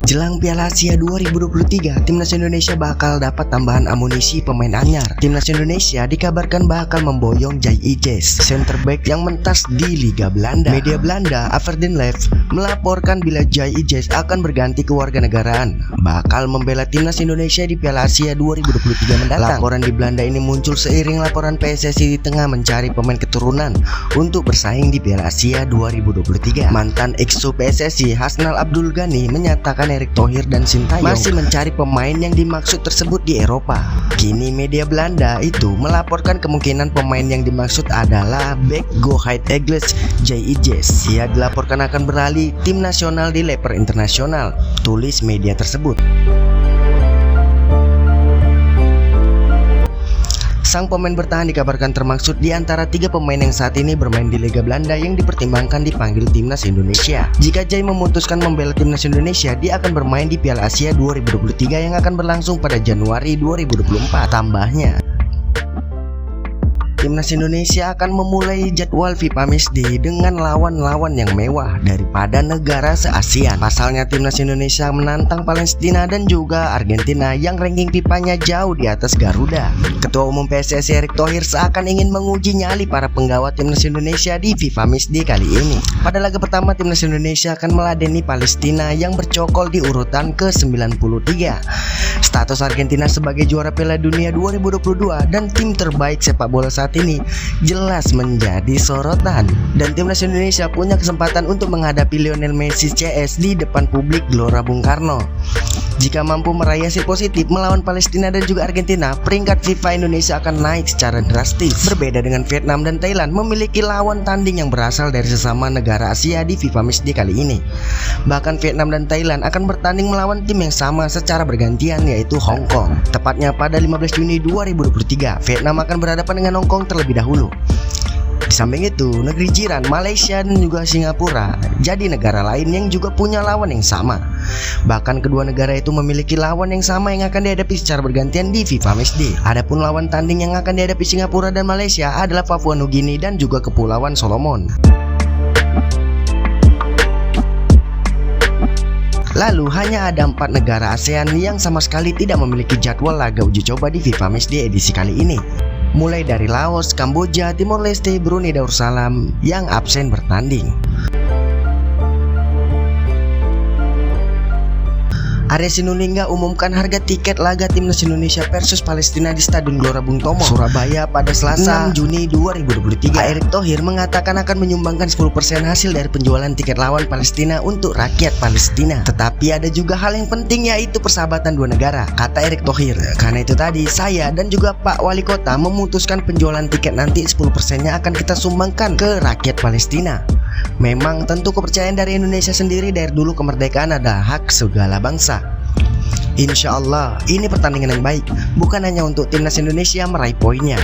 Jelang Piala Asia 2023, Timnas Indonesia bakal dapat tambahan amunisi pemain anyar. Timnas Indonesia dikabarkan bakal memboyong Jai Ijes, center back yang mentas di Liga Belanda. Media Belanda, Averdinlev, melaporkan bila Jai Ijes akan berganti kewarganegaraan, bakal membela Timnas Indonesia di Piala Asia 2023 mendatang. Laporan di Belanda ini muncul seiring laporan PSSI di tengah mencari pemain keturunan untuk bersaing di Piala Asia 2023. Mantan ex PSSI Hasnal Abdul Ghani menyatakan Erick Thohir dan Sintayong masih mencari pemain yang dimaksud tersebut di Eropa. Kini media Belanda itu melaporkan kemungkinan pemain yang dimaksud adalah bek Go Ahead Eagles Jai Ijes. Ia dilaporkan akan beralih tim nasional di level internasional, tulis media tersebut. Sang pemain bertahan dikabarkan termaksud di antara 3 pemain yang saat ini bermain di Liga Belanda yang dipertimbangkan dipanggil Timnas Indonesia. Jika Jai memutuskan membela Timnas Indonesia, dia akan bermain di Piala Asia 2023 yang akan berlangsung pada Januari 2024. Tambahnya, Timnas Indonesia akan memulai jadwal FIFA Matchday dengan lawan-lawan yang mewah daripada negara se-ASEAN. Pasalnya Timnas Indonesia menantang Palestina dan juga Argentina yang ranking FIFA-nya jauh di atas Garuda. Ketua Umum PSSI Erick Thohir seakan ingin menguji nyali para penggawa Timnas Indonesia di FIFA Matchday kali ini. Pada laga pertama, Timnas Indonesia akan meladeni Palestina yang bercokol di urutan ke-93. Status Argentina sebagai juara Piala Dunia 2022 dan tim terbaik sepak bola saat ini jelas menjadi sorotan, dan Timnas Indonesia punya kesempatan untuk menghadapi Lionel Messi CS di depan publik Gelora Bung Karno. Jika mampu meraih hasil positif melawan Palestina dan juga Argentina, peringkat FIFA Indonesia akan naik secara drastis. Berbeda dengan Vietnam dan Thailand, memiliki lawan tanding yang berasal dari sesama negara Asia di FIFA Matchday kali ini. Bahkan Vietnam dan Thailand akan bertanding melawan tim yang sama secara bergantian, yaitu Hong Kong. Tepatnya pada 15 Juni 2023, Vietnam akan berhadapan dengan Hong Kong terlebih dahulu. Di samping itu, negeri jiran Malaysia dan juga Singapura jadi negara lain yang juga punya lawan yang sama. Bahkan kedua negara itu memiliki lawan yang sama yang akan dihadapi secara bergantian di FIFA Matchday. Adapun lawan tanding yang akan dihadapi Singapura dan Malaysia adalah Papua Nugini dan juga Kepulauan Solomon. Lalu hanya ada 4 negara ASEAN yang sama sekali tidak memiliki jadwal laga uji coba di FIFA Matchday edisi kali ini. Mulai dari Laos, Kamboja, Timor Leste, Brunei Darussalam yang absen bertanding. Arya Sinulinga umumkan harga tiket laga Timnas Indonesia versus Palestina di Stadion Gelora Bung Tomo, Surabaya pada Selasa 6 Juni 2023. Erick Thohir mengatakan akan menyumbangkan 10% hasil dari penjualan tiket lawan Palestina untuk rakyat Palestina. Tetapi ada juga hal yang penting, yaitu persahabatan dua negara, kata Erick Thohir. Karena itu tadi saya dan juga Pak Wali Kota memutuskan penjualan tiket nanti 10%-nya akan kita sumbangkan ke rakyat Palestina. Memang tentu kepercayaan dari Indonesia sendiri dari dulu kemerdekaan adalah hak segala bangsa. Insya Allah ini pertandingan yang baik, bukan hanya untuk Timnas Indonesia meraih poinnya.